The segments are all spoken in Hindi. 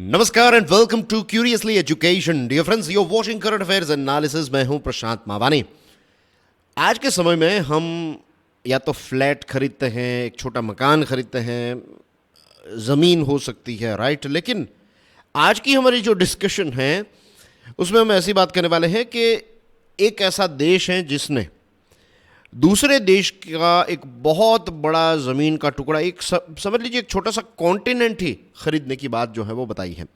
नमस्कार and welcome to curiously education. Dear friends, your watching current affairs analysis. मैं हूं प्रशांत मावानी। आज के समय में हम या तो फ्लैट खरीदते हैं, एक छोटा मकान खरीदते हैं, ज़मीन हो सकती है, राइट। लेकिन आज की हमारी जो डिस्कशन है उसमें हम ऐसी बात करने वाले हैं कि एक ऐसा देश है जिसने दूसरे देश का एक बहुत बड़ा ज़मीन का टुकड़ा, एक समझ लीजिए एक छोटा सा कॉन्टिनेंट ही खरीदने की बात जो है वो बताई है।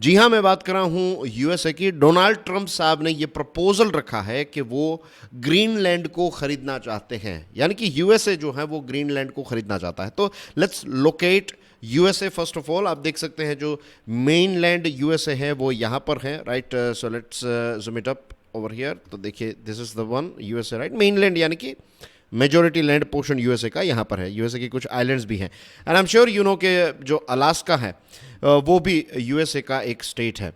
जी हाँ, मैं बात कर रहा हूँ यूएसए की। डोनाल्ड ट्रंप साहब ने ये प्रपोजल रखा है कि वो ग्रीनलैंड को खरीदना चाहते हैं, यानी कि यूएसए जो है वो ग्रीनलैंड को खरीदना चाहता है। तो let's locate USA first of all. आप देख सकते हैं जो मेन लैंड यूएसए है वो यहाँ पर है, right. So let's zoom it up over here. तो देखिए, this is the one USA, right. Mainland यानी कि मेजॉरिटी लैंड पोर्शन यूएसए का यहाँ पर है। यूएसए की कुछ आइलैंड्स भी हैं and I am sure you know के जो अलास्का है वो भी यूएसए का एक स्टेट है।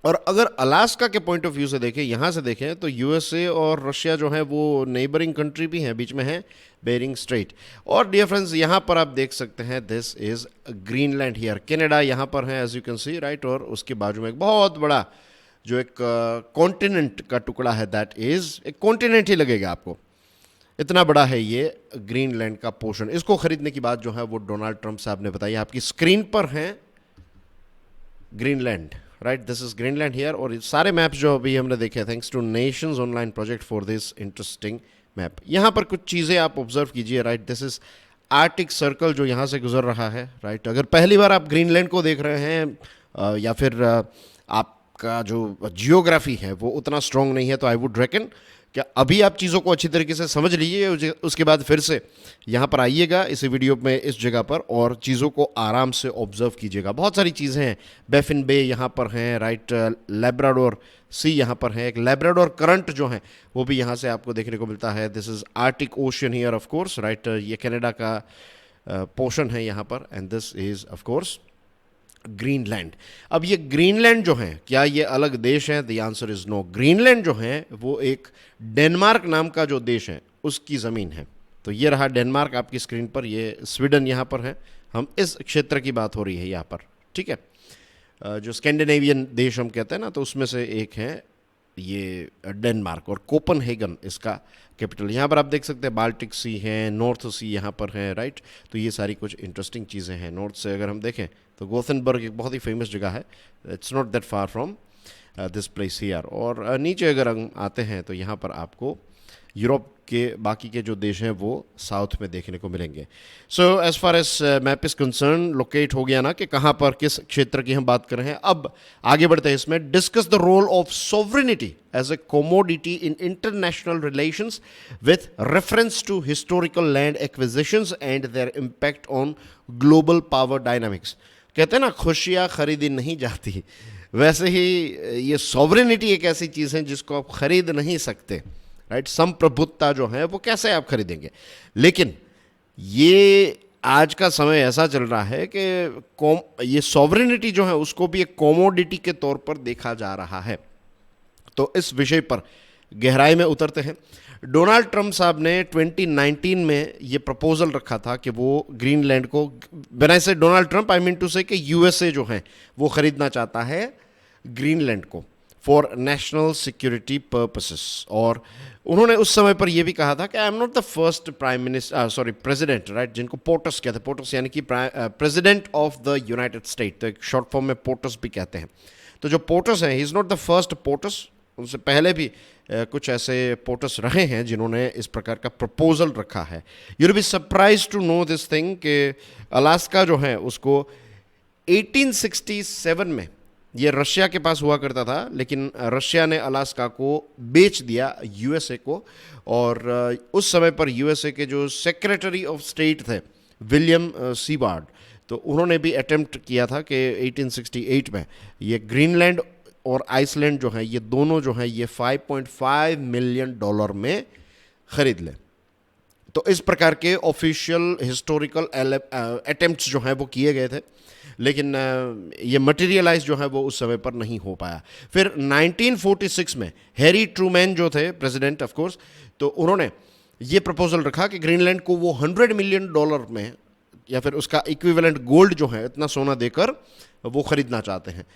और अगर अलास्का के पॉइंट ऑफ व्यू से देखें, यहाँ से देखें, तो यूएसए और रशिया जो है वो नेबरिंग कंट्री भी हैं, बीच में है बेरिंग स्ट्रेट। और डियर फ्रेंड्स, यहाँ पर आप देख सकते हैं this is Greenland here. Canada यहाँ पर है as you can see, right. और उसके बाजू में एक बहुत बड़ा जो एक कॉन्टिनेंट का टुकड़ा है, दैट इज एक कॉन्टिनेंट ही लगेगा आपको, इतना बड़ा है ये ग्रीनलैंड का पोर्शन। इसको खरीदने की बात जो है वो डोनाल्ड ट्रंप साहब ने बताई। आपकी स्क्रीन पर है Greenland, right. This is Greenland here. और सारे मैप्स जो अभी हमने देखे, thanks two nations online project for this interesting map. यहाँ पर कुछ चीज़ें आप ऑब्जर्व कीजिए, right. This is Arctic circle जो यहाँ से गुजर रहा है, राइट। अगर पहली बार आप ग्रीनलैंड को देख रहे हैं या फिर आपका जो जियोग्राफी है वो उतना स्ट्रॉन्ग नहीं है, तो आई वुड रेकन कि अभी आप चीज़ों को अच्छी तरीके से समझ लीजिए, उसके बाद फिर से यहाँ पर आइएगा इस वीडियो में, इस जगह पर, और चीज़ों को आराम से ऑब्जर्व कीजिएगा। बहुत सारी चीज़ें हैं। बैफिन बे यहाँ पर हैं, राइट। लैब्राडोर सी यहाँ पर है। एक लैब्राडोर करंट जो है वो भी यहाँ से आपको देखने को मिलता है। This is Arctic ocean here of course, right. ये कनाडा का पोर्शन है यहाँ पर and this is of course Greenland. अब ये ग्रीनलैंड जो है, क्या ये अलग देश है? The answer is no. Greenland जो है वो एक डेनमार्क नाम का जो देश है उसकी ज़मीन है। तो ये रहा डेनमार्क आपकी स्क्रीन पर, ये स्वीडन यहाँ पर है। हम इस क्षेत्र की बात हो रही है यहाँ पर, ठीक है। जो स्कैंडिनेवियन देश हम कहते हैं ना, तो उसमें से एक है ये डेनमार्क, और कोपनहेगन इसका कैपिटल। यहाँ पर आप देख सकते हैं बाल्टिक सी है, नॉर्थ सी यहाँ पर है, राइट। तो ये सारी कुछ इंटरेस्टिंग चीज़ें हैं। नॉर्थ से अगर हम देखें तो गोथेनबर्ग एक बहुत ही फेमस जगह है। It's not that far from this place here. और नीचे अगर हम आते हैं तो यहाँ पर आपको यूरोप के बाकी के जो देश हैं वो साउथ में देखने को मिलेंगे। So as far as map is concern, locate हो गया ना कि कहाँ पर किस क्षेत्र की हम बात कर रहे हैं। अब आगे बढ़ते हैं इसमें। Discuss the role of sovereignty as a commodity in international relations with reference to historical land acquisitions and their impact on global power dynamics. कहते हैं ना, खुशियाँ खरीदी नहीं जाती, वैसे ही ये सॉवरेनिटी एक ऐसी चीज़ है जिसको आप खरीद नहीं सकते, राइट। संप्रभुत्ता जो है वो कैसे आप खरीदेंगे? लेकिन ये आज का समय ऐसा चल रहा है कि ये सॉवरेनिटी जो है उसको भी एक कॉमोडिटी के तौर पर देखा जा रहा है। तो इस विषय पर गहराई में उतरते हैं। डोनाल्ड ट्रंप साहब ने 2019 में ये प्रपोजल रखा था कि वो ग्रीनलैंड को, when I say Donald Trump I mean to say कि यूएसए जो है वो खरीदना चाहता है ग्रीनलैंड को फॉर नेशनल सिक्योरिटी पर्पसेस। और उन्होंने उस समय पर यह भी कहा था कि I am not the first president, right, जिनको पोर्टस कहते हैं। पोर्टस यानी कि president of the United state, तो एक शॉर्ट फॉर्म में पोर्टस भी कहते हैं। तो जो पोर्टस हैं, he is not the first POTUS, उनसे पहले भी कुछ ऐसे पोर्टस रहे हैं जिन्होंने इस प्रकार का प्रपोजल रखा है। You will be surprise to know this thing कि अलास्का जो है उसको 1867 में ये रशिया के पास हुआ करता था, लेकिन रशिया ने अलास्का को बेच दिया यूएसए को। और उस समय पर यूएसए के जो सेक्रेटरी ऑफ स्टेट थे विलियम सीबार्ड, तो उन्होंने भी अटेम्प्ट किया था कि 1868 में ये ग्रीनलैंड और आइसलैंड जो है ये दोनों जो है ये $5.5 मिलियन में खरीद लें। तो इस प्रकार के ऑफिशियल हिस्टोरिकल अटेम्प्ट्स जो हैं वो किए गए थे, लेकिन ये मटेरियलाइज जो है वो उस समय पर नहीं हो पाया। फिर 1946 में हैरी ट्रूमैन जो थे प्रेसिडेंट ऑफ कोर्स, तो उन्होंने ये प्रपोजल रखा कि ग्रीनलैंड को वो $100 मिलियन में या फिर उसका इक्विवेलेंट गोल्ड जो है इतना सोना देकर वो खरीदना चाहते हैं।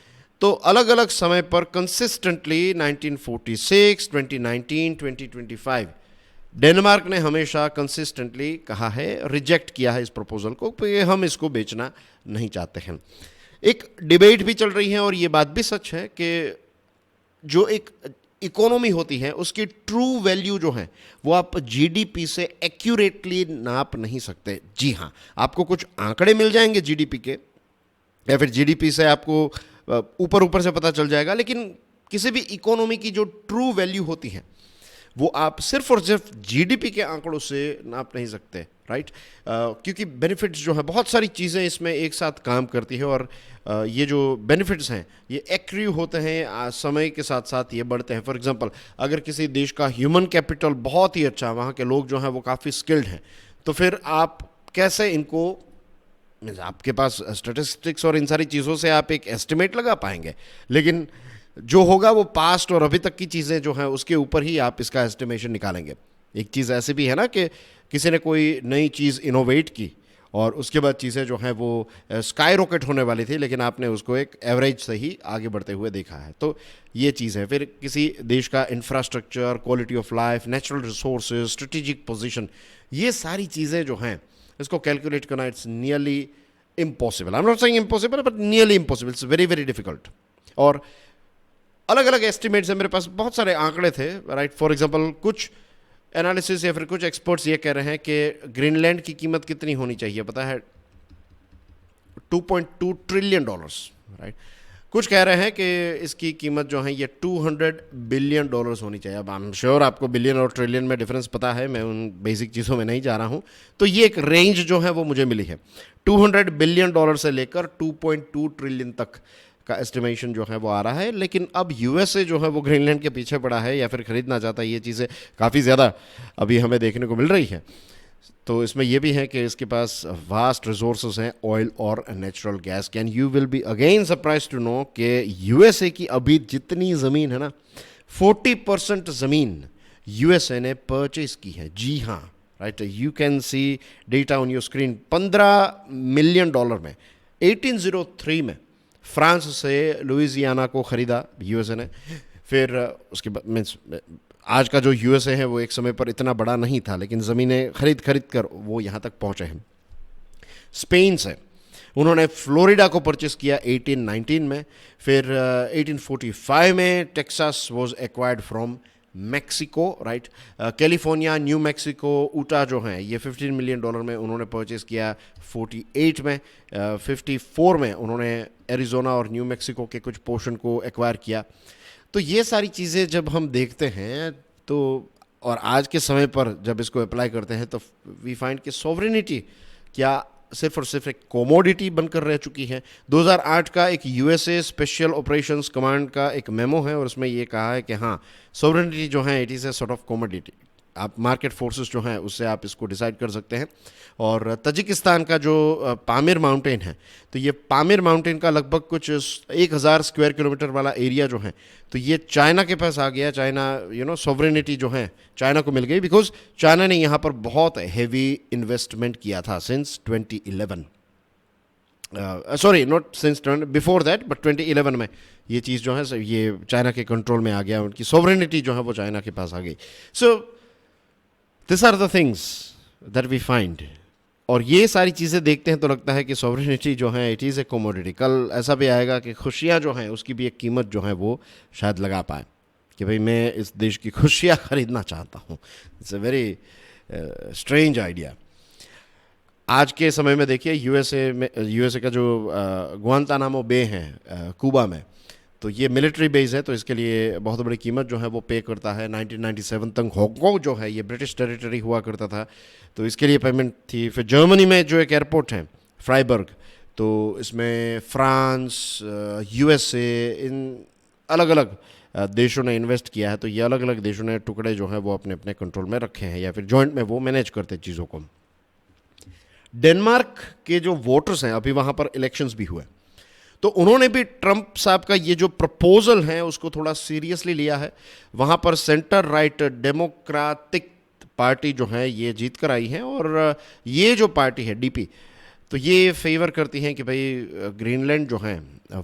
तो अलग अलग समय पर कंसिस्टेंटली 1946, 2019, 2025 डेनमार्क ने हमेशा कंसिस्टेंटली कहा है, रिजेक्ट किया है इस प्रपोजल को कि हम इसको बेचना नहीं चाहते हैं। एक डिबेट भी चल रही है और ये बात भी सच है कि जो एक इकोनॉमी होती है उसकी ट्रू वैल्यू जो है वो आप जीडीपी से एक्यूरेटली नाप नहीं सकते। जी हाँ, आपको कुछ आंकड़े मिल जाएंगे जीडीपी के, या फिर जीडीपी से आपको ऊपर ऊपर से पता चल जाएगा, लेकिन किसी भी इकोनॉमी की जो ट्रू वैल्यू होती है वो आप सिर्फ और सिर्फ जीडीपी के आंकड़ों से नाप नहीं सकते, राइट? क्योंकि बेनिफिट्स जो है, बहुत सारी चीज़ें इसमें एक साथ काम करती है और ये जो बेनिफिट्स हैं ये एक्रिव होते हैं, समय के साथ साथ ये बढ़ते हैं। फॉर एग्जांपल, अगर किसी देश का ह्यूमन कैपिटल बहुत ही अच्छा, वहाँ के लोग जो हैं वो काफ़ी स्किल्ड हैं, तो फिर आप कैसे इनको, आपके पास स्टैटिस्टिक्स और इन सारी चीज़ों से आप एक एस्टिमेट लगा पाएंगे, लेकिन जो होगा वो पास्ट और अभी तक की चीज़ें जो हैं उसके ऊपर ही आप इसका एस्टिमेशन निकालेंगे। एक चीज़ ऐसी भी है ना कि किसी ने कोई नई चीज़ इनोवेट की और उसके बाद चीज़ें जो हैं वो स्काई रॉकेट होने वाली थी, लेकिन आपने उसको एक एवरेज से ही आगे बढ़ते हुए देखा है। तो ये चीज़ है। फिर किसी देश का infrastructure, quality of life, natural resources, strategic position, ये सारी चीज़ें जो हैं इसको कैलकुलेट करना it's nearly impossible. I am not saying impossible, but nearly impossible, it's very very difficult. और अलग अलग एस्टिमेट्स हैं, मेरे पास बहुत सारे आंकड़े थे, राइट? फॉर एग्जांपल, कुछ एनालिसिस या फिर कुछ एक्सपर्ट्स ये कह रहे हैं कि ग्रीनलैंड की कीमत कितनी होनी चाहिए, पता है? $2.2 ट्रिलियन, राइट? कुछ कह रहे हैं कि इसकी कीमत जो है ये $200 बिलियन होनी चाहिए। अब आई एम श्योर आपको बिलियन और ट्रिलियन में डिफरेंस पता है, मैं उन बेसिक चीज़ों में नहीं जा रहा हूँ। तो ये एक रेंज जो है वो मुझे मिली है, $200 बिलियन से लेकर 2.2 ट्रिलियन तक का एस्टिमेशन जो है वो आ रहा है। लेकिन अब यूएसए जो है वो ग्रीनलैंड के पीछे पड़ा है या फिर खरीदना चाहता है, ये चीज़ें काफ़ी ज़्यादा अभी हमें देखने को मिल रही है। तो इसमें यह भी है कि इसके पास वास्ट रिसोर्सेज हैं, ऑयल और नेचुरल गैस के। And you will be again surprise to know कि यूएसए की अभी जितनी ज़मीन है ना, 40% ज़मीन यूएसए ने परचेज की है। जी हाँ, right, you can C data on your screen. $15 million में 1803 में फ्रांस से लुइसियाना को ख़रीदा यूएसए ने। फिर उसके बाद मीन्स आज का जो यूएसए है वो एक समय पर इतना बड़ा नहीं था, लेकिन ज़मीनें खरीद कर वो यहाँ तक पहुँचे हैं। स्पेन से उन्होंने फ्लोरिडा को परचेस किया 1819 में। फिर 1845 में Texas was acquired from Mexico, right? California, New Mexico, Utah जो हैं ये $15 मिलियन में उन्होंने परचेस किया 48 में। 54 में उन्होंने एरिजोना और न्यू मैक्सिको के कुछ पोर्शन को एक्वायर किया। तो ये सारी चीज़ें जब हम देखते हैं तो, और आज के समय पर जब इसको अप्लाई करते हैं, तो वी फाइंड कि सॉवरेनिटी क्या सिर्फ और सिर्फ एक कमोडिटी बनकर रह चुकी है। 2008 का एक यूएसए स्पेशल ऑपरेशंस कमांड का एक मेमो है और उसमें ये कहा है कि हाँ, सॉवरेनिटी जो है it is a sort of commodity. आप मार्केट फोर्सेस जो हैं उससे आप इसको डिसाइड कर सकते हैं। और तजिकिस्तान का जो पामिर माउंटेन है, तो ये पामिर माउंटेन का लगभग कुछ 1000 स्क्वायर किलोमीटर वाला एरिया जो है, तो ये चाइना के पास आ गया। चाइना सॉवरेनिटी जो है चाइना को मिल गई, बिकॉज चाइना ने यहाँ पर बहुत हैवी इन्वेस्टमेंट किया था since 2011। Sorry, not since, before that, but 2011 में ये चीज़ जो है ये चाइना के कंट्रोल में आ गया। उनकी सॉवरेनिटी जो है वो चाइना के पास आ गई। So this are the things that we find. और ये सारी चीज़ें देखते हैं तो लगता है कि सॉवरेनिटी जो है इट इज़ ए कमोडिटी। कल ऐसा भी आएगा कि खुशियाँ जो हैं उसकी भी एक कीमत जो है वो शायद लगा पाए कि भाई मैं इस देश की खुशियाँ खरीदना चाहता हूँ। It's a very strange idea. आज के समय में देखिए यूएसए का जो गुआंतानामो बे है क्यूबा में, तो ये मिलिट्री बेस है, तो इसके लिए बहुत बड़ी कीमत जो है वो पे करता है। 1997 तक हांगकांग जो है ये ब्रिटिश टेरिटरी हुआ करता था, तो इसके लिए पेमेंट थी। फिर जर्मनी में जो एक एयरपोर्ट है फ्राइबर्ग, तो इसमें फ्रांस, यूएसए, इन अलग अलग देशों ने इन्वेस्ट किया है। तो ये अलग अलग देशों ने टुकड़े जो हैं वो अपने अपने कंट्रोल में रखे हैं या फिर जॉइंट में वो मैनेज करते चीज़ों को। डेनमार्क के जो वोटर्स हैं, अभी वहाँ पर इलेक्शंस भी हुए, तो उन्होंने भी ट्रंप साहब का ये जो प्रपोजल है उसको थोड़ा सीरियसली लिया है। वहाँ पर सेंटर राइट डेमोक्रेटिक पार्टी जो है ये जीत कर आई है, और ये जो पार्टी है डीपी, तो ये फेवर करती हैं कि भाई ग्रीनलैंड जो है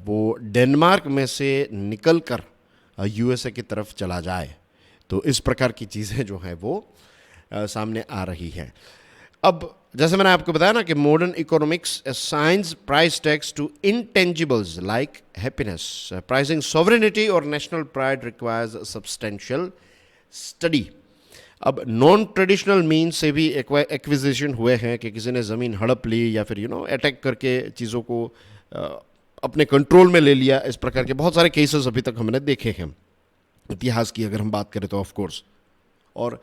वो डेनमार्क में से निकल कर यूएसए की तरफ चला जाए। तो इस प्रकार की चीज़ें जो हैं वो सामने आ रही हैं। अब जैसे मैंने आपको बताया ना कि modern economics assigns price tags to intangibles like happiness, pricing sovereignty और national pride requires substantial study. अब नॉन ट्रेडिशनल मीन से भी एक्विजिशन हुए हैं कि किसी ने ज़मीन हड़प ली या फिर अटैक करके चीज़ों को अपने कंट्रोल में ले लिया। इस प्रकार के बहुत सारे केसेस अभी तक हमने देखे हैं इतिहास की अगर हम बात करें तो ऑफ कोर्स। और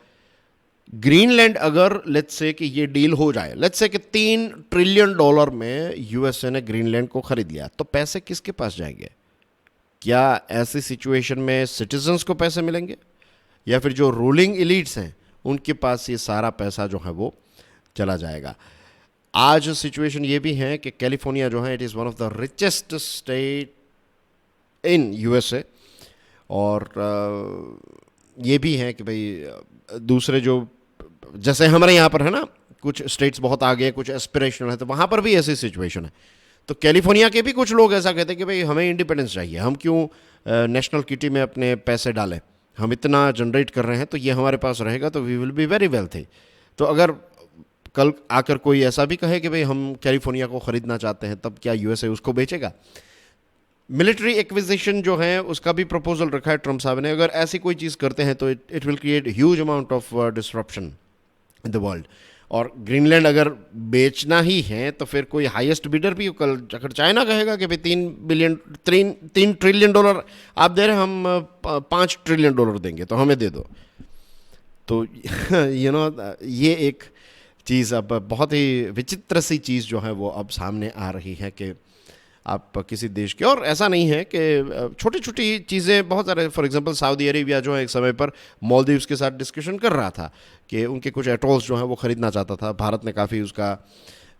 ग्रीनलैंड अगर लेट्स से कि ये डील हो जाए, लेट्स से कि $3 ट्रिलियन में यूएसए ने ग्रीनलैंड को खरीद लिया, तो पैसे किसके पास जाएंगे? क्या ऐसी सिचुएशन में सिटीजन्स को पैसे मिलेंगे या फिर जो रूलिंग एलिट्स हैं उनके पास ये सारा पैसा जो है वो चला जाएगा? आज सिचुएशन ये भी है कि कैलिफोर्निया जो है it is one of the richest state in USA. और ये भी है कि भाई दूसरे जो जैसे हमारे यहाँ पर है ना, कुछ स्टेट्स बहुत आगे हैं, कुछ एस्पिरेशनल है, तो वहाँ पर भी ऐसी सिचुएशन है। तो कैलिफोर्निया के भी कुछ लोग ऐसा कहते हैं कि भाई हमें इंडिपेंडेंस चाहिए, हम क्यों नेशनल किटी में अपने पैसे डालें, हम इतना जनरेट कर रहे हैं तो ये हमारे पास रहेगा तो we will be very wealthy. तो अगर कल आकर कोई ऐसा भी कहे कि भाई हम कैलिफोर्निया को ख़रीदना चाहते हैं, तब क्या यूएसए उसको बेचेगा? मिलिट्री एक्विजिशन जो है उसका भी प्रपोजल रखा है ट्रम्प साहब ने। अगर ऐसी कोई चीज़ करते हैं तो it will create huge amount of disruption in the world. और ग्रीनलैंड अगर बेचना ही है तो फिर कोई हाईएस्ट बिडर भी, कल अगर चाइना कहेगा कि भाई $3 ट्रिलियन आप दे रहे हैं, हम $5 ट्रिलियन देंगे तो हमें दे दो, तो ये एक चीज़ अब बहुत ही विचित्र सी चीज़ जो है वो अब सामने आ रही है कि आप किसी देश के, और ऐसा नहीं है कि छोटी छोटी चीज़ें बहुत सारे, फॉर एग्जांपल सऊदी अरेबिया जो है एक समय पर मालदीव्स के साथ डिस्कशन कर रहा था कि उनके कुछ एटोल्स जो हैं वो ख़रीदना चाहता था। भारत ने काफ़ी उसका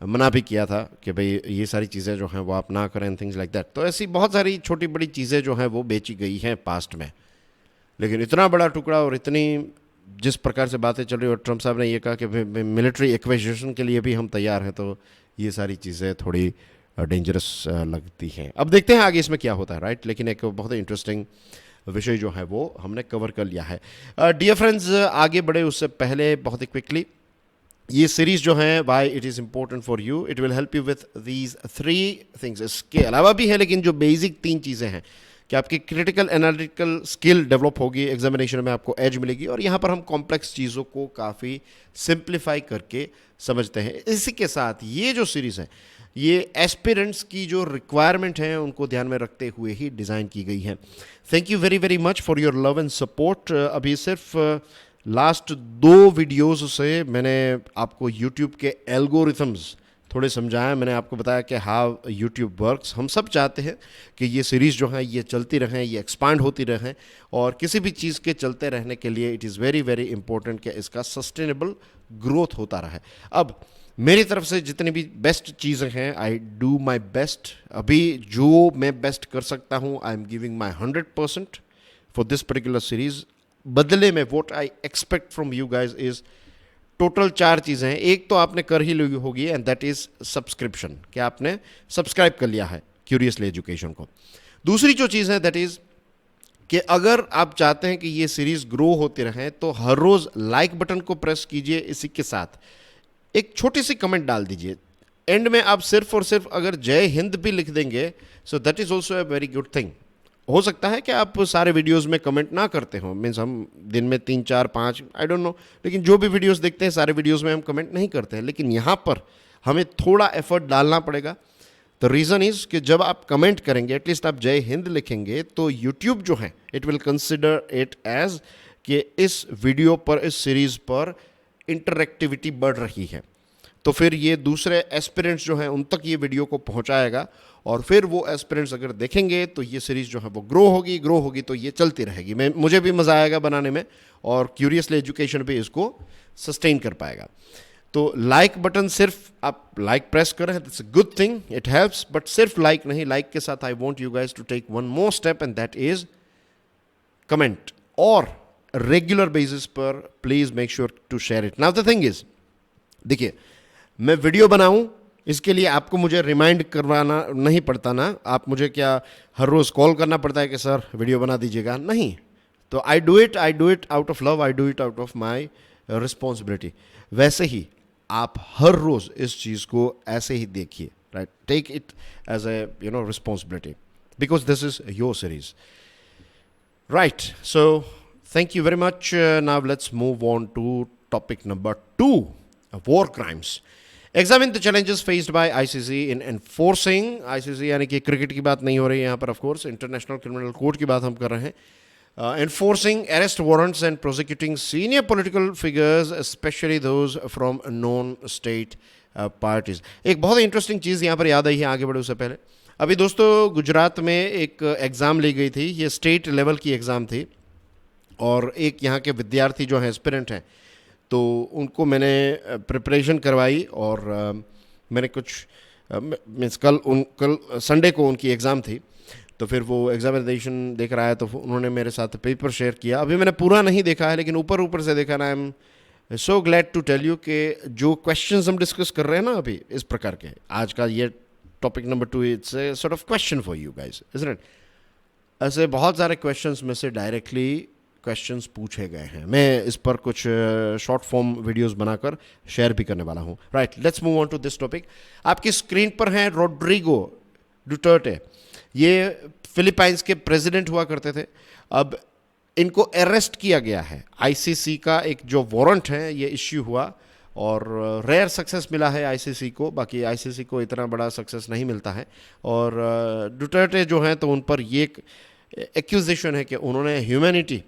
मना भी किया था कि भाई ये सारी चीज़ें जो हैं वो आप ना करें, थिंग्स लाइक दैट। तो ऐसी बहुत सारी छोटी बड़ी चीज़ें जो हैं वो बेची गई हैं पास्ट में, लेकिन इतना बड़ा टुकड़ा और इतनी जिस प्रकार से बातें चल रही, और ट्रम्प साहब ने ये कहा कि मिलिट्री एक्विजिशन के लिए भी हम तैयार हैं, तो ये सारी चीज़ें थोड़ी डेंजरस लगती हैं। अब देखते हैं आगे इसमें क्या होता है, राइट। लेकिन एक बहुत ही इंटरेस्टिंग विषय जो है वो हमने कवर कर लिया है। डियर फ्रेंड्स, आगे बढ़े उससे पहले बहुत ही क्विकली, ये सीरीज़ जो है why it is important for you, it will help you with these 3 things. इसके अलावा भी है, लेकिन जो बेसिक 3 चीज़ें हैं कि आपकी क्रिटिकल एनालिटिकल स्किल डेवलप होगी, एग्जामिनेशन में आपको एज मिलेगी, और यहाँ पर हम कॉम्प्लेक्स चीज़ों को काफ़ी सिंप्लीफाई करके समझते हैं। इसी के साथ ये जो सीरीज़ है ये एस्पिरेंट्स की जो रिक्वायरमेंट है उनको ध्यान में रखते हुए ही डिज़ाइन की गई है। Thank you very very much for your love and support. अभी सिर्फ लास्ट 2 वीडियोज़ से मैंने आपको यूट्यूब के एल्गोरिथम्स थोड़े समझाया। मैंने आपको बताया कि हाउ यूट्यूब वर्क्स। हम सब चाहते हैं कि ये सीरीज़ जो है ये चलती रहें, ये एक्सपांड होती रहें, और किसी भी चीज़ के चलते रहने के लिए it is very very important कि इसका सस्टेनेबल ग्रोथ होता रहे। अब मेरी तरफ से जितनी भी बेस्ट चीज़ें हैं, आई डू माई बेस्ट। अभी जो मैं बेस्ट कर सकता हूँ, I am giving my 100% for this particular series. बदले में what I expect from you guys is total 4 चीज़ें हैं। एक तो आपने कर ही ली होगी, एंड दैट इज़ सब्सक्रिप्शन, कि आपने सब्सक्राइब कर लिया है क्यूरियसली एजुकेशन को। दूसरी जो चीज़ है दैट इज़ कि अगर आप चाहते हैं कि ये सीरीज़ ग्रो होती रहे तो हर रोज़ लाइक बटन को प्रेस कीजिए, इसी के साथ एक छोटी सी कमेंट डाल दीजिए। एंड में आप सिर्फ और सिर्फ अगर जय हिंद भी लिख देंगे, so that is also a very good thing. हो सकता है कि आप सारे वीडियोस में कमेंट ना करते हो, मीन्स हम दिन में 3 4 5 आई डोंट नो, लेकिन जो भी वीडियोस देखते हैं सारे वीडियोस में हम कमेंट नहीं करते हैं, लेकिन यहाँ पर हमें थोड़ा एफर्ट डालना पड़ेगा। द रीज़न इज़ कि जब आप कमेंट करेंगे, एटलीस्ट आप जय हिंद लिखेंगे, तो यूट्यूब जो है it will consider it as कि इस वीडियो पर, इस सीरीज़ पर इंटरएक्टिविटी बढ़ रही है, तो फिर ये दूसरे एस्पिरेंट्स जो हैं उन तक ये वीडियो को पहुंचाएगा, और फिर वो एस्पिरेंट्स अगर देखेंगे तो ये सीरीज़ जो है वो ग्रो होगी तो ये चलती रहेगी। मुझे भी मज़ा आएगा बनाने में, और क्यूरियसली एजुकेशन भी इसको सस्टेन कर पाएगा। तो लाइक बटन सिर्फ आप लाइक प्रेस करें, that's a good thing, it helps, but सिर्फ लाइक नहीं, लाइक के साथ I want you guys to take one more step, and that is comment, और रेगुलर बेसिस पर please make sure to share it. Now the thing is, देखिए मैं वीडियो बनाऊं इसके लिए आपको मुझे रिमाइंड करवाना नहीं पड़ता ना, आप मुझे क्या हर रोज़ कॉल करना पड़ता है कि सर वीडियो बना दीजिएगा? नहीं। तो I do it out of love, I do it out of my responsibility. वैसे ही आप हर रोज़ इस चीज़ को ऐसे ही देखिए, right? Take it as a responsibility, because this is your series, right? So thank you very much. Now let's move on to topic number 2, war crimes. Examine the challenges faced by ICC in enforcing, ICC यानी कि क्रिकेट की बात नहीं हो रही है यहाँ पर, of course international criminal court की बात हम कर रहे हैं, enforcing arrest warrants and prosecuting senior political figures, especially those from non-state parties. एक बहुत ही इंटरेस्टिंग चीज़ यहाँ पर याद आई है, आगे बढ़े उससे पहले अभी दोस्तों गुजरात में एक एग्ज़ाम ली गई थी, ये स्टेट लेवल की एग्ज़ाम थी, और एक यहाँ के विद्यार्थी जो हैं, एस्पिरेंट हैं, तो उनको मैंने प्रिपरेशन करवाई, और मैंने कुछ मीन्स कल संडे को उनकी एग्ज़ाम थी, तो फिर वो एग्जामिनेशन देख रहा है, तो उन्होंने मेरे साथ पेपर शेयर किया। अभी मैंने पूरा नहीं देखा है, लेकिन ऊपर ऊपर से देखा ना। I am so glad to tell you कि जो क्वेश्चंस हम डिस्कस कर रहे हैं ना अभी इस प्रकार के, आज का ये topic number 2, it's a sort of question for you guys, isn't it? ऐसे बहुत सारे क्वेश्चंस में से डायरेक्टली क्वेश्चंस पूछे गए हैं। मैं इस पर कुछ शॉर्ट फॉर्म वीडियोस बनाकर शेयर भी करने वाला हूं, right? Let's move on to this topic. आपकी स्क्रीन पर हैं रोड्रिगो डुटर्टे, ये फिलीपाइंस के प्रेसिडेंट हुआ करते थे। अब इनको अरेस्ट किया गया है, आईसीसी का एक जो वारंट है ये इश्यू हुआ, और रेयर सक्सेस मिला है आईसीसी को, बाकी आईसीसी को इतना बड़ा सक्सेस नहीं मिलता है। और डुटर्टे जो हैं तो उन पर ये एक्यूजेशन है कि उन्होंने humanity,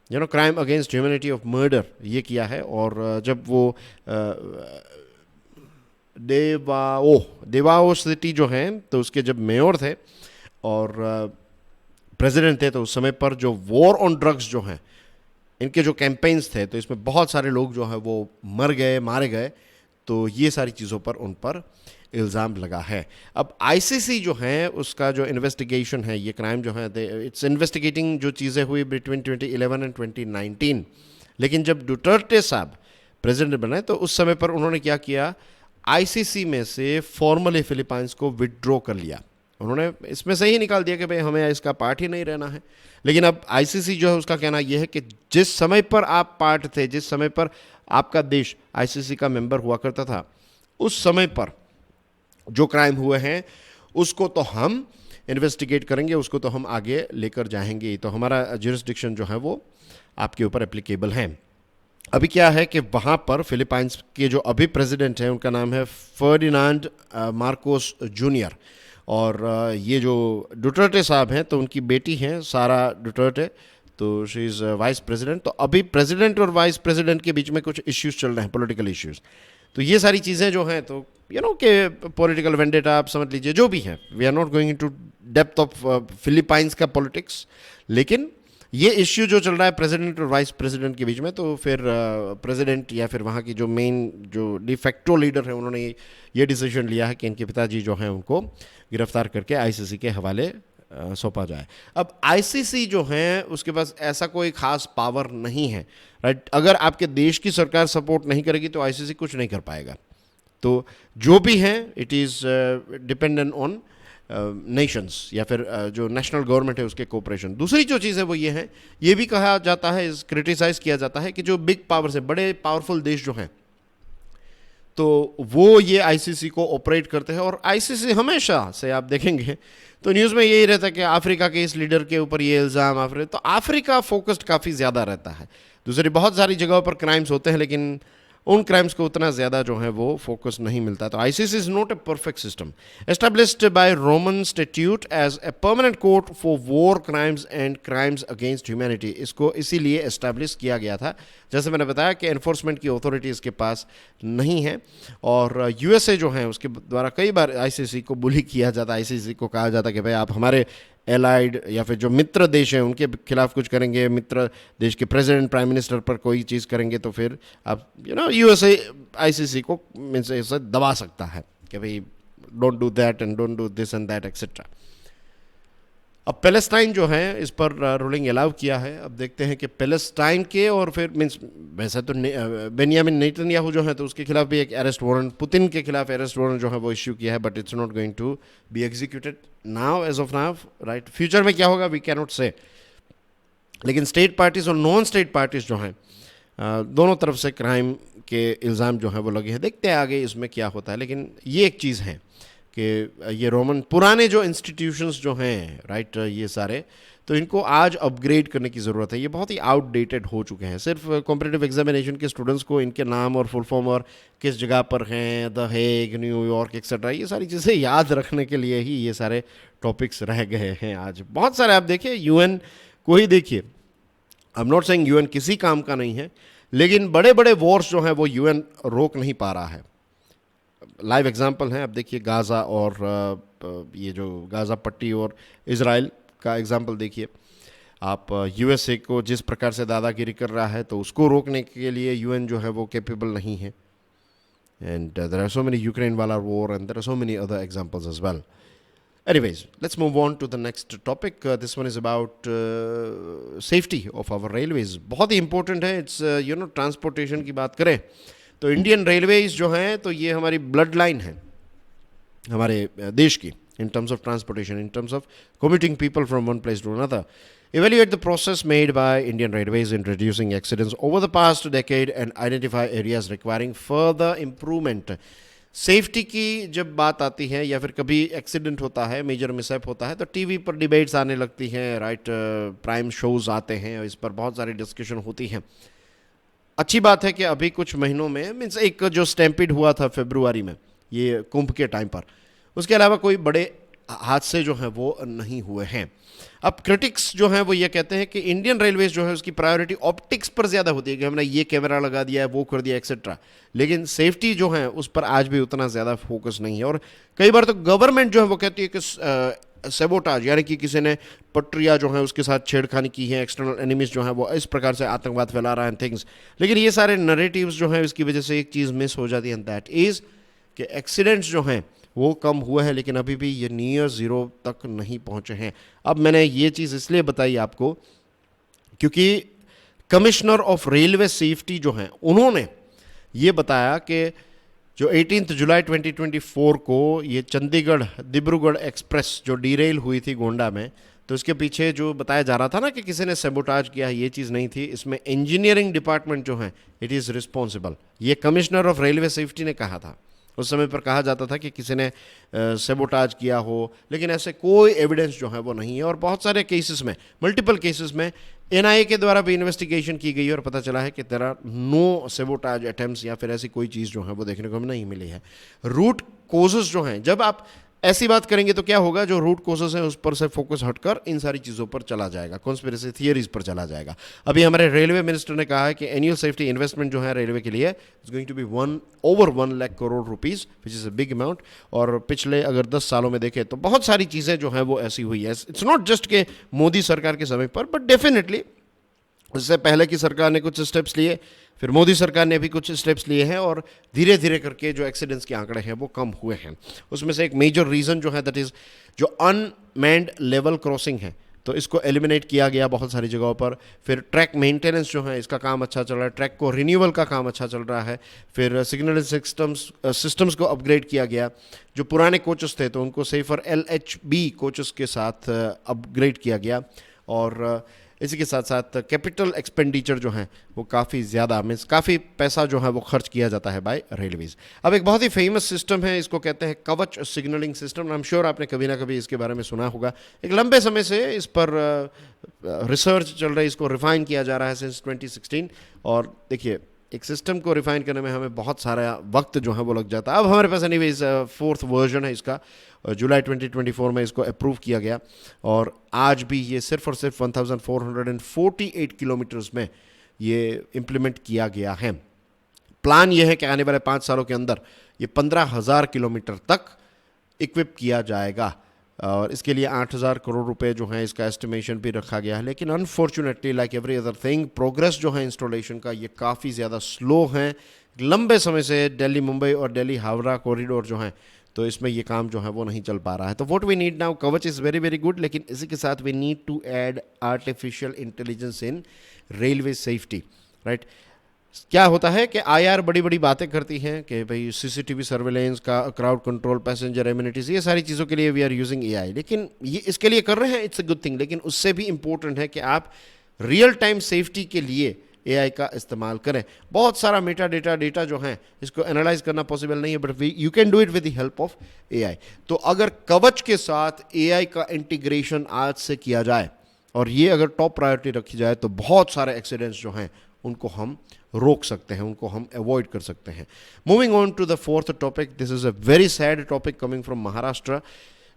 crime against humanity of murder ये किया है। और जब वो देवाओ सिटी जो है तो उसके जब मेयर थे और प्रेसिडेंट थे, तो उस समय पर जो वॉर ऑन ड्रग्स जो हैं इनके जो कैंपेन्स थे, तो इसमें बहुत सारे लोग जो हैं वो मर गए, मारे गए। तो ये सारी चीज़ों पर उन पर इल्ज़ाम लगा है। अब आईसीसी जो है उसका जो इन्वेस्टिगेशन है, ये क्राइम जो है इट्स इन्वेस्टिगेटिंग जो चीज़ें हुई बिटवीन 2011 एंड 2019। लेकिन जब डुटर्टे साहब प्रेसिडेंट बने तो उस समय पर उन्होंने क्या किया, आईसीसी में से फॉर्मली फिलीपाइंस को विड्रॉ कर लिया। उन्होंने इसमें से ही निकाल दिया कि भाई हमें इसका पार्ट ही नहीं रहना है। लेकिन अब आईसीसी जो है उसका कहना यह है कि जिस समय पर आप पार्ट थे, जिस समय पर आपका देश आईसीसी का मेंबर हुआ करता था, उस समय पर जो क्राइम हुए हैं उसको तो हम इन्वेस्टिगेट करेंगे, उसको तो हम आगे लेकर जाएंगे, तो हमारा ज्यूरिसडिक्शन जो है वो आपके ऊपर एप्लीकेबल है। अभी क्या है कि वहाँ पर फिलीपाइंस के जो अभी प्रेसिडेंट हैं उनका नाम है फर्डिनांड मार्कोस जूनियर, और ये जो डुटर्टे साहब हैं तो उनकी बेटी हैं सारा डुटर्टे, तो शी इज़ वाइस प्रेसिडेंट। तो अभी प्रेसिडेंट और वाइस प्रेसिडेंट के बीच में कुछ इश्यूज चल रहे हैं, पॉलिटिकल इश्यूज। तो ये सारी चीज़ें जो हैं तो कि पॉलिटिकल वेंडेटा आप समझ लीजिए, जो भी हैं, we are not going into depth of Philippines का पॉलिटिक्स। लेकिन ये इश्यू जो चल रहा है प्रेसिडेंट और वाइस प्रेसिडेंट के बीच में, तो फिर प्रेसिडेंट या फिर वहाँ की जो मेन जो डिफेक्टो लीडर है उन्होंने ये डिसीजन लिया है कि इनके पिताजी जो हैं उनको गिरफ्तार करके आईसीसी के हवाले सौंपा जाए। अब आईसीसी जो है उसके पास ऐसा कोई खास पावर नहीं है, राइट? अगर आपके देश की सरकार सपोर्ट नहीं करेगी तो आईसीसी कुछ नहीं कर पाएगा। तो जो भी है it is dependent on Nations या फिर जो नेशनल गवर्नमेंट है उसके कोऑपरेशन। दूसरी जो चीज़ है वो ये है, ये भी कहा जाता है, क्रिटिसाइज किया जाता है कि जो बिग पावर्स है, बड़े पावरफुल देश जो हैं, तो वो ये आईसीसी को ऑपरेट करते हैं। और आईसीसी हमेशा से आप देखेंगे तो न्यूज़ में यही रहता है कि अफ्रीका के इस लीडर के ऊपर ये इल्ज़ाम, तो अफ्रीका फोकस्ड काफ़ी ज़्यादा रहता है। दूसरी बहुत सारी जगहों पर क्राइम्स होते हैं लेकिन उन क्राइम्स को उतना ज़्यादा जो है वो फोकस नहीं मिलता। तो ICC is not a perfect system established by Roman statute as a permanent court for war crimes and crimes against humanity. इसको इसीलिए एस्टेब्लिश किया गया था, जैसे मैंने बताया कि एनफोर्समेंट की अथॉरिटी इसके पास नहीं है। और यूएसए जो है उसके द्वारा कई बार आईसीसी को बुली किया जाता है, आईसीसी को कहा जाता है कि भाई आप हमारे एलाइड या फिर जो मित्र देश हैं उनके खिलाफ कुछ करेंगे, मित्र देश के प्रेसिडेंट प्राइम मिनिस्टर पर कोई चीज़ करेंगे तो फिर आप यूएसए आईसीसी को मीन्स ऐसे दबा सकता है कि भाई don't do that and don't do this and that etcetera. अब पैलेस्टाइन जो है इस पर रूलिंग अलाउ किया है। अब देखते हैं कि पैलेस्टाइन के और फिर मीन्स वैसे तो बेनियामिन नेतन्याहू जो है तो उसके खिलाफ भी एक अरेस्ट वारंट, पुतिन के खिलाफ अरेस्ट वारंट जो है वो इश्यू किया है, but it's not going to be executed now as of now, right. Future में क्या होगा वी कैन नॉट से। लेकिन स्टेट पार्टीज और नॉन स्टेट पार्टीज जो हैं दोनों तरफ से क्राइम के इल्ज़ाम जो हैं वो लगे हैं। देखते हैं आगे इसमें क्या होता है। लेकिन ये एक चीज़ है कि ये रोमन पुराने जो इंस्टीट्यूशंस जो हैं, राइट, ये सारे तो इनको आज अपग्रेड करने की ज़रूरत है। ये बहुत ही आउटडेटेड हो चुके हैं। सिर्फ कॉम्पिटिटिव एग्जामिनेशन के स्टूडेंट्स को इनके नाम और फुल फॉर्म और किस जगह पर हैं, द हेग, न्यूयॉर्क एक्सेट्रा, ये सारी चीज़ें याद रखने के लिए ही ये सारे टॉपिक्स रह गए हैं आज। बहुत सारे आप देखिए यूएन को ही देखिए, I am not saying UN किसी काम का नहीं है, लेकिन बड़े बड़े वॉर्स जो हैं वो यूएन रोक नहीं पा रहा है। लाइव एग्जांपल हैं, अब देखिए गाज़ा और ये जो गाज़ा पट्टी और इज़राइल का एग्जांपल देखिए आप। यूएसए को जिस प्रकार से दादागिरी कर रहा है तो उसको रोकने के लिए यूएन जो है वो कैपेबल नहीं है। And there are so many Ukraine वाला war and there are so many other examples as well. Anyways, let's move on to the next topic. This one is about safety of our railways. बहुत ही important है। It's transportation की बात करें तो इंडियन रेलवेज जो हैं तो ये हमारी ब्लड लाइन है हमारे देश की, in terms of transportation, in terms of commuting people from one place to another. Evaluate the process made by Indian Railways in reducing accidents over the past decade and identify areas requiring further improvement. Safety की जब बात आती है या फिर कभी एक्सीडेंट होता है, मेजर मिसहैप होता है तो टीवी पर डिबेट्स आने लगती हैं, राइट, प्राइम शोज आते हैं, इस पर बहुत सारी डिस्कशन होती हैं। अच्छी बात है कि अभी कुछ महीनों में मीन्स एक जो स्टैम्पिड हुआ था फरवरी में ये कुंभ के टाइम पर, उसके अलावा कोई बड़े हादसे जो हैं वो नहीं हुए हैं। अब क्रिटिक्स जो हैं वो ये कहते हैं कि इंडियन रेलवेज जो है उसकी प्रायोरिटी ऑप्टिक्स पर ज़्यादा होती है कि हमने ये कैमरा लगा दिया है, वो कर दिया एक्सेट्रा, लेकिन सेफ्टी जो है उस पर आज भी उतना ज़्यादा फोकस नहीं है। और कई बार तो गवर्नमेंट जो है वो कहती है कि सेबोटाज यानी कि किसी ने पटरिया जो है उसके साथ छेड़खानी की है, एक्सटर्नल एनिमीज जो है वो इस प्रकार से आतंकवाद फैला रहा है थिंग्स, लेकिन ये सारे नरेटिव्स जो हैं इसकी वजह से एक चीज़ मिस हो जाती है, एंड दैट इज़ कि एक्सीडेंट्स जो हैं वो कम हुआ है लेकिन अभी भी ये नियर ज़ीरो तक नहीं पहुँचे हैं। अब मैंने ये चीज़ इसलिए बताई आपको क्योंकि कमिश्नर ऑफ रेलवे सेफ्टी जो हैं उन्होंने ये बताया कि जो 18 जुलाई 2024 को ये चंडीगढ़ डिब्रूगढ़ एक्सप्रेस जो डीरेल हुई थी गोंडा में, तो इसके पीछे जो बताया जा रहा था ना कि किसी ने सेबोटाज किया है, ये चीज़ नहीं थी। इसमें इंजीनियरिंग डिपार्टमेंट जो है इट इज़ रिस्पॉन्सिबल, ये कमिश्नर ऑफ रेलवे सेफ्टी ने कहा था। उस समय पर कहा जाता था कि किसी ने सेबोटाज किया हो, लेकिन ऐसे कोई एविडेंस जो है वो नहीं है। और बहुत सारे केसेस में, मल्टीपल केसेस में एनआईए के द्वारा भी इन्वेस्टिगेशन की गई और पता चला है कि there are no sabotage attempts या फिर ऐसी कोई चीज़ जो है वो देखने को हमें नहीं मिली है। रूट कोजेस जो हैं, जब आप ऐसी बात करेंगे तो क्या होगा, जो रूट कोजेस हैं उस पर से फोकस हटकर इन सारी चीज़ों पर चला जाएगा, कॉन्स्पिरेसी थियरीज पर चला जाएगा। अभी हमारे रेलवे मिनिस्टर ने कहा है कि एनुअल सेफ्टी इन्वेस्टमेंट जो है रेलवे के लिए is going to be over 1 lakh crore rupees, which is a big amount. और पिछले अगर 10 सालों में देखें तो बहुत सारी चीज़ें जो हैं वो ऐसी हुई है। इट्स नॉट जस्ट के मोदी सरकार के समय पर, बट डेफिनेटली उससे पहले की सरकार ने कुछ स्टेप्स लिए, फिर मोदी सरकार ने भी कुछ स्टेप्स लिए हैं और धीरे धीरे करके जो एक्सीडेंट्स के आंकड़े हैं वो कम हुए हैं। उसमें से एक मेजर रीज़न जो है दैट इज़ जो अनमैन्ड लेवल क्रॉसिंग है, तो इसको एलिमिनेट किया गया बहुत सारी जगहों पर। फिर ट्रैक मेंटेनेंस जो है इसका काम अच्छा चल रहा है, ट्रैक को रिन्यूअल का काम अच्छा चल रहा है। फिर सिग्नल सिस्टम्स को अपग्रेड किया गया। जो पुराने कोचेस थे तो उनको सेफर LHB कोचेस के साथ अपग्रेड किया गया। और इसी के साथ साथ कैपिटल एक्सपेंडिचर जो है वो काफ़ी ज़्यादा मीन्स काफ़ी पैसा जो है वो खर्च किया जाता है बाय रेलवेज़। अब एक बहुत ही फेमस सिस्टम है, इसको कहते हैं कवच signalling system. I am sure आपने कभी ना कभी इसके बारे में सुना होगा। एक लंबे समय से इस पर रिसर्च चल रही है, इसको रिफाइन किया जा रहा है सिंस 2016। और देखिए एक सिस्टम को रिफाइन करने में हमें बहुत सारा वक्त जो है वो लग जाता है। अब हमारे पास एनीवेज 4th वर्जन है इसका, जुलाई 2024 में इसको अप्रूव किया गया और आज भी ये सिर्फ और सिर्फ 1448 किलोमीटर्स में ये इम्प्लीमेंट किया गया है। प्लान ये है कि आने वाले 5 सालों के अंदर ये 15,000 किलोमीटर तक इक्विप किया जाएगा और इसके लिए 8,000 करोड़ रुपए जो है इसका एस्टिमेशन भी रखा गया है। लेकिन unfortunately like every other thing, progress जो है इंस्टॉलेशन का ये काफ़ी ज़्यादा स्लो है। लंबे समय से दिल्ली मुंबई और दिल्ली हावड़ा कॉरिडोर जो हैं तो इसमें ये काम जो है वो नहीं चल पा रहा है। तो what we need now, Kavach is very very good, लेकिन इसी के साथ we need to add artificial intelligence in railway safety, right. क्या होता है कि आईआर बड़ी बड़ी बातें करती हैं कि भाई सीसीटीवी सर्वेलेंस का, क्राउड कंट्रोल, पैसेंजर एमिनिटीज़, ये सारी चीज़ों के लिए वी आर यूजिंग एआई, लेकिन ये इसके लिए कर रहे हैं, इट्स अ गुड थिंग, लेकिन उससे भी इम्पोर्टेंट है कि आप रियल टाइम सेफ्टी के लिए एआई का इस्तेमाल करें। बहुत सारा मेटा डेटा जो है इसको एनालाइज करना पॉसिबल नहीं है, but you can do it with the help of AI. तो अगर कवच के साथ एआई का इंटीग्रेशन आज से किया जाए और ये अगर टॉप प्रायोरिटी रखी जाए तो बहुत सारे एक्सीडेंट्स जो हैं उनको हम रोक सकते हैं, उनको हम अवॉइड कर सकते हैं। Moving on to the fourth topic, this is a very sad topic coming from Maharashtra.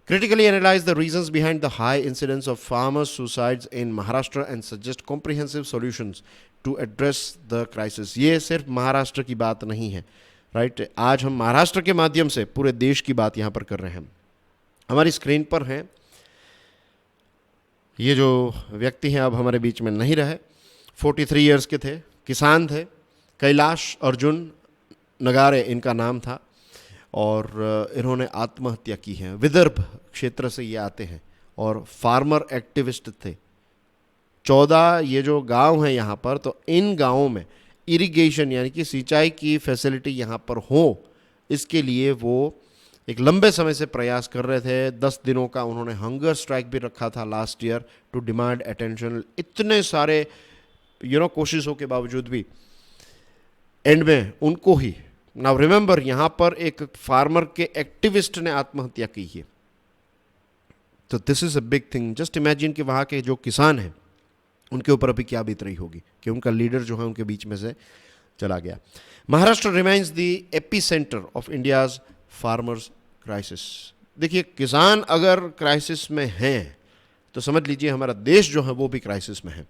Critically analyze the reasons behind the high incidence of farmers' suicides in Maharashtra and suggest comprehensive solutions to address the crisis. ये सिर्फ महाराष्ट्र की बात नहीं है, राइट। आज हम महाराष्ट्र के माध्यम से पूरे देश की बात यहाँ पर कर रहे हैं। हमारी स्क्रीन पर हैं ये जो व्यक्ति हैं, अब हमारे बीच में नहीं रहे। 43 ईयर्स के थे, किसान थे, कैलाश अर्जुन नगारे इनका नाम था, और इन्होंने आत्महत्या की है। विदर्भ क्षेत्र से ये आते हैं और फार्मर एक्टिविस्ट थे। 14 ये जो गांव हैं यहाँ पर, तो इन गांवों में इरिगेशन यानी कि सिंचाई की फैसिलिटी यहाँ पर हो, इसके लिए वो एक लंबे समय से प्रयास कर रहे थे। 10 दिनों का उन्होंने हंगर स्ट्राइक भी रखा था last year to demand attention. इतने सारे कोशिशों के बावजूद भी एंड में उनको ही, नाउ रिमेंबर, यहां पर एक फार्मर के एक्टिविस्ट ने आत्महत्या की है, तो this is a big thing. Just imagine कि वहां के जो किसान हैं उनके ऊपर अभी क्या बीत रही होगी कि उनका लीडर जो है उनके बीच में से चला गया। Maharashtra remains the epicentre of India's farmers crisis. देखिए, किसान अगर क्राइसिस में हैं तो समझ लीजिए हमारा देश जो है वो भी क्राइसिस में है।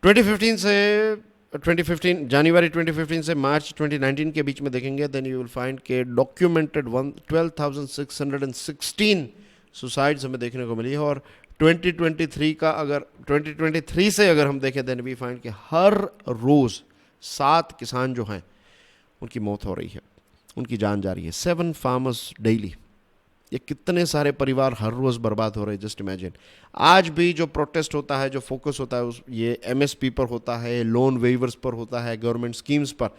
2015 जनवरी 2015 से मार्च 2019 के बीच में देखेंगे, देन यू विल फाइंड के डॉक्यूमेंटेड 12,616 सुसाइड्स हमें देखने को मिली है। और 2023 का अगर 2023 से अगर हम देखें, देन वी फाइंड कि हर रोज़ 7 किसान जो हैं उनकी मौत हो रही है, उनकी जान जा रही है। 7 फार्मर्स डेली, ये कितने सारे परिवार हर रोज़ बर्बाद हो रहे हैं, जस्ट इमेजिन। आज भी जो प्रोटेस्ट होता है, जो फोकस होता है, ये एमएसपी पर होता है, लोन वेवर्स पर होता है, गवर्नमेंट स्कीम्स पर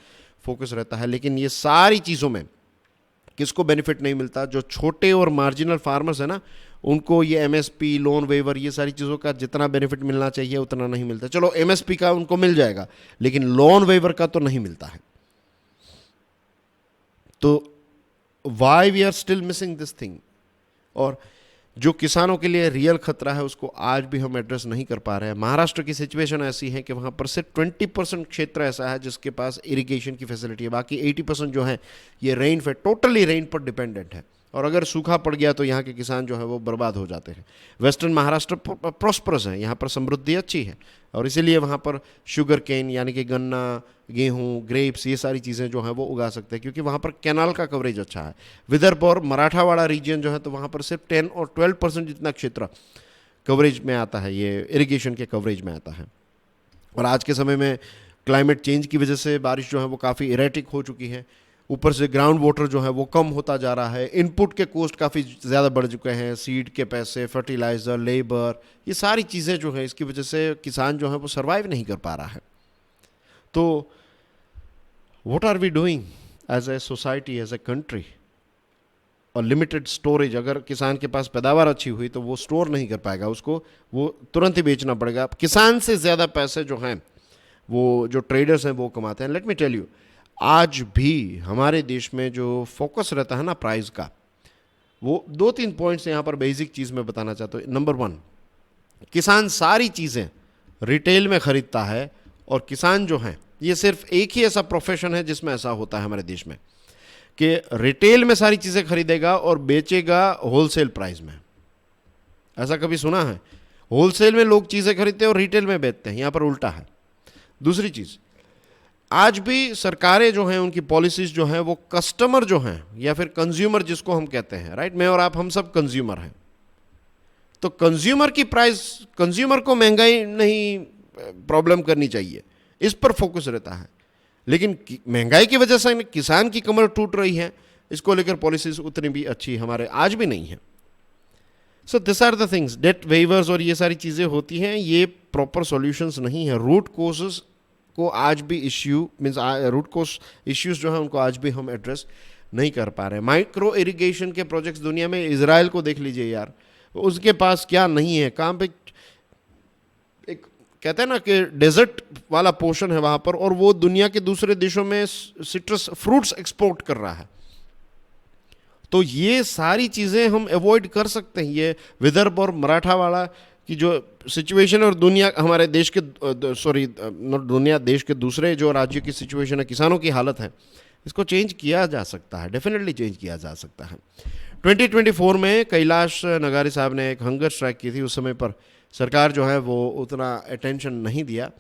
फोकस रहता है, लेकिन ये सारी चीज़ों में किसको बेनिफिट नहीं मिलता? जो छोटे और मार्जिनल फार्मर्स है ना, उनको ये एमएसपी, लोन वेवर, ये सारी चीज़ों का जितना बेनिफिट मिलना चाहिए उतना नहीं मिलता। चलो एमएसपी का उनको मिल जाएगा, लेकिन लोन वेवर का तो नहीं मिलता है। तो why we are still missing this thing. और जो किसानों के लिए रियल खतरा है उसको आज भी हम एड्रेस नहीं कर पा रहे हैं। महाराष्ट्र की सिचुएशन ऐसी है कि वहाँ पर सिर्फ 20% क्षेत्र ऐसा है जिसके पास इरिगेशन की फैसिलिटी है, बाकी 80% जो है ये रेन पे, टोटली रेन पर डिपेंडेंट है। और अगर सूखा पड़ गया तो यहाँ के किसान जो है वो बर्बाद हो जाते हैं। वेस्टर्न महाराष्ट्र प्रॉस्परस है, यहाँ पर समृद्धि अच्छी है, और इसीलिए वहाँ पर शुगर केन यानी कि गन्ना, गेहूँ, ग्रेप्स, ये सारी चीज़ें जो हैं वो उगा सकते हैं, क्योंकि वहाँ पर कैनाल का कवरेज अच्छा है। विदर्भ और मराठावाड़ा रीजन जो है, तो वहाँ पर सिर्फ 10 और 12% जितना क्षेत्र कवरेज में आता है, ये इरिगेशन के कवरेज में आता है। और आज के समय में क्लाइमेट चेंज की वजह से बारिश जो है वो काफ़ी इरेटिक हो चुकी है। ऊपर से ग्राउंड वाटर जो है वो कम होता जा रहा है। इनपुट के कॉस्ट काफ़ी ज़्यादा बढ़ चुके हैं, सीड के पैसे, फर्टिलाइज़र, लेबर, ये सारी चीज़ें जो है इसकी वजह से किसान जो है वो सर्वाइव नहीं कर पा रहा है। तो what are we doing as a society, as a country? और लिमिटेड स्टोरेज, अगर किसान के पास पैदावार अच्छी हुई तो वो स्टोर नहीं कर पाएगा, उसको वो तुरंत ही बेचना पड़ेगा। किसान से ज़्यादा पैसे जो हैं वो जो ट्रेडर्स हैं वो कमाते हैं। लेट मी टेल यू, आज भी हमारे देश में जो फोकस रहता है ना प्राइस का, वो 2-3 पॉइंट्स यहाँ पर बेसिक चीज़ में बताना चाहता हूँ। नंबर 1, किसान सारी चीज़ें रिटेल में ख़रीदता है, और किसान जो हैं ये सिर्फ एक ही ऐसा प्रोफेशन है जिसमें ऐसा होता है हमारे देश में कि रिटेल में सारी चीज़ें खरीदेगा और बेचेगा होलसेल प्राइस में। ऐसा कभी सुना है? होलसेल में लोग चीज़ें खरीदते हैं और रिटेल में बेचते हैं, यहाँ पर उल्टा है। दूसरी चीज़, आज भी सरकारें जो हैं उनकी पॉलिसीज़ जो हैं वो कस्टमर जो हैं या फिर कंज्यूमर जिसको हम कहते हैं, राइट, मैं और आप हम सब कंज्यूमर हैं, तो कंज्यूमर की प्राइस, कंज्यूमर को महंगाई नहीं प्रॉब्लम करनी चाहिए, इस पर फोकस रहता है। लेकिन महंगाई की वजह से किसान की कमर टूट रही है, इसको लेकर पॉलिसीज उतनी भी अच्छी हमारे आज भी नहीं है। So this are the things, debt waivers और ये सारी चीज़ें होती हैं, ये प्रॉपर सॉल्यूशंस नहीं है। रूट कोजेस को आज भी issue means root cause issues जो है उनको आज भी हम एड्रेस नहीं कर पा रहे हैं। माइक्रो इरिगेशन के प्रोजेक्ट्स दुनिया में, इजराइल को देख लीजिए यार, उसके पास क्या नहीं है, कहाँ पे एक कहते हैं ना कि डेजर्ट वाला पोर्शन है वहाँ पर, और वो दुनिया के दूसरे देशों में सिट्रस फ्रूट्स एक्सपोर्ट कर रहा है। तो ये सारी चीज़ें हम अवॉइड कर सकते हैं। ये विदर्भ और मराठावाड़ा की जो सिचुएशन और दुनिया हमारे देश के नॉट दुनिया, देश के दूसरे जो राज्यों की सिचुएशन है, किसानों की हालत है, इसको चेंज किया जा सकता है, डेफिनेटली चेंज किया जा सकता है। 2024 में कैलाश नगारी साहब ने एक हंगर स्ट्राइक की थी। उस समय पर सरकार जो है वो उतना अटेंशन नहीं दिया,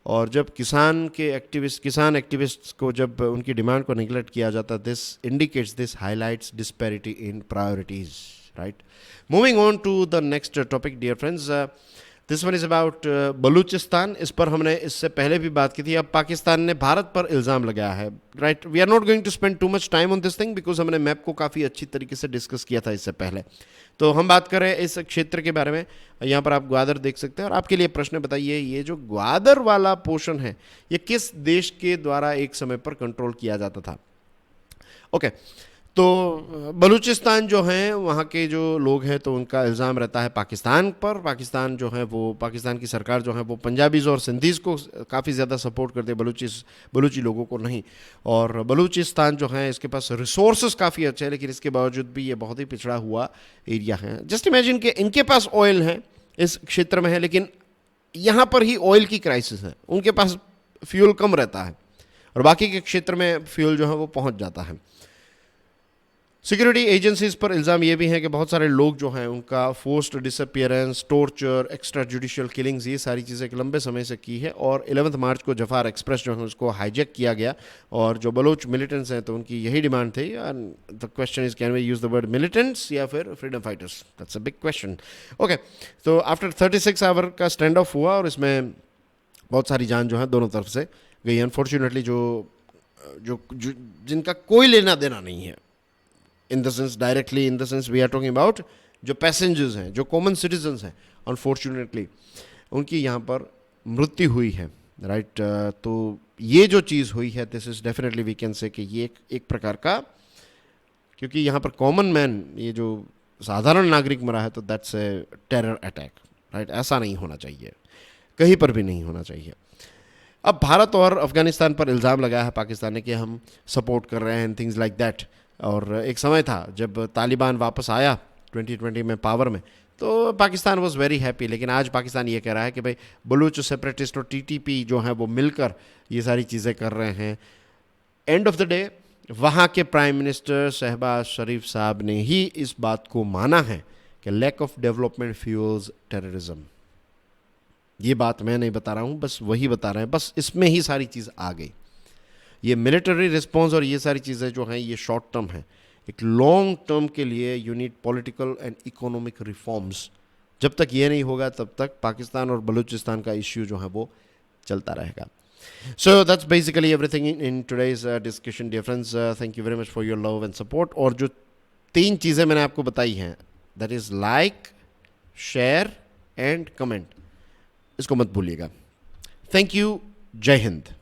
और जब किसान एक्टिविस्ट को जब उनकी डिमांड को निगलेक्ट किया जाता, this indicates, this highlights disparity in priorities, right. Moving on to the next topic dear friends, this one is about Balochistan. इस पर हमने इससे पहले भी बात की थी। अब पाकिस्तान ने भारत पर इल्ज़ाम लगाया है, right. We are not going to spend too much time on this thing because हमने मैप को काफ़ी अच्छी तरीके से डिस्कस किया था इससे पहले। तो हम बात कर रहे हैं इस क्षेत्र के बारे में। यहाँ पर आप ग्वादर देख सकते हैं, और आपके लिए प्रश्न बताइए, ये जो ग्वादर वाला पोर्शन है ये किस देश के द्वारा एक समय पर कंट्रोल किया जाता था? ओके, तो बलूचिस्तान जो है वहाँ के जो लोग हैं तो उनका इल्ज़ाम रहता है पाकिस्तान पर। पाकिस्तान जो है वो, पाकिस्तान की सरकार जो है वो पंजाबीज़ और सिंधीज़ को काफ़ी ज़्यादा सपोर्ट करते हैं, बलूची लोगों को नहीं। और बलूचिस्तान जो है इसके पास रिसोर्सेज काफ़ी अच्छे हैं, लेकिन इसके बावजूद भी ये बहुत ही पिछड़ा हुआ एरिया है। जस्ट इमेजिन कि इनके पास ऑयल है, इस क्षेत्र में है, लेकिन यहाँ पर ही ऑयल की क्राइसिस है। उनके पास फ्यूल कम रहता है और बाकी के क्षेत्र में फ्यूल जो है वो पहुँच जाता है। सिक्योरिटी एजेंसीज पर इल्ज़ाम ये भी है कि बहुत सारे लोग जो हैं उनका forced disappearance, torture, extra judicial killings, ये सारी चीज़ें एक लंबे समय से की है। और 11 मार्च को जफार एक्सप्रेस जो है उसको हाईजैक किया गया, और जो बलोच मिलिटेंट्स हैं तो उनकी यही डिमांड थी। The question is, can we use the word militants या फिर freedom fighters? That's a big question. Okay, तो आफ्टर 36 आवर का स्टैंड ऑफ हुआ और इसमें बहुत सारी जान जो है दोनों तरफ से गई। अनफॉर्चुनेटली जो जिनका कोई लेना देना नहीं है, in the sense directly, in the sense we are talking about जो पैसेंजर्स हैं, जो कॉमन सिटीजन्स हैं, अनफॉर्चुनेटली उनकी यहाँ पर मृत्यु हुई है, राइट। तो ये जो चीज़ हुई है, this is definitely we can say कि ये एक प्रकार का, क्योंकि यहाँ पर कॉमन मैन, ये जो साधारण नागरिक मरा है, तो that's a terror attack, right. ऐसा नहीं होना चाहिए, कहीं पर भी नहीं होना चाहिए। अब भारत और अफगानिस्तान पर इल्ज़ाम लगाया है पाकिस्तान ने कि हम सपोर्ट कर रहे हैं एंड थिंग्स लाइक दैट। और एक समय था जब तालिबान वापस आया 2020 में पावर में, तो पाकिस्तान वाज वेरी हैप्पी। लेकिन आज पाकिस्तान ये कह रहा है कि भाई बलूच सेपरेटिस्ट और टीटीपी जो है वो मिलकर ये सारी चीज़ें कर रहे हैं। एंड ऑफ द डे वहाँ के प्राइम मिनिस्टर शहबाज शरीफ साहब ने ही इस बात को माना है कि lack of development fuels terrorism. ये बात मैं नहीं बता रहा हूँ, बस वही बता रहे हैं, बस इसमें ही सारी चीज़ आ गई। ये मिलिट्री रिस्पॉन्स और ये सारी चीज़ें जो हैं ये शॉर्ट टर्म है। एक लॉन्ग टर्म के लिए you need political and economic reforms. जब तक ये नहीं होगा तब तक पाकिस्तान और बलूचिस्तान का इश्यू जो है वो चलता रहेगा। So that's basically everything in today's discussion dear friends. Thank you very much for your love and support. और जो 3 चीज़ें मैंने आपको बताई हैं, that is like, share and comment, इसको मत भूलिएगा। थैंक यू, जय हिंद।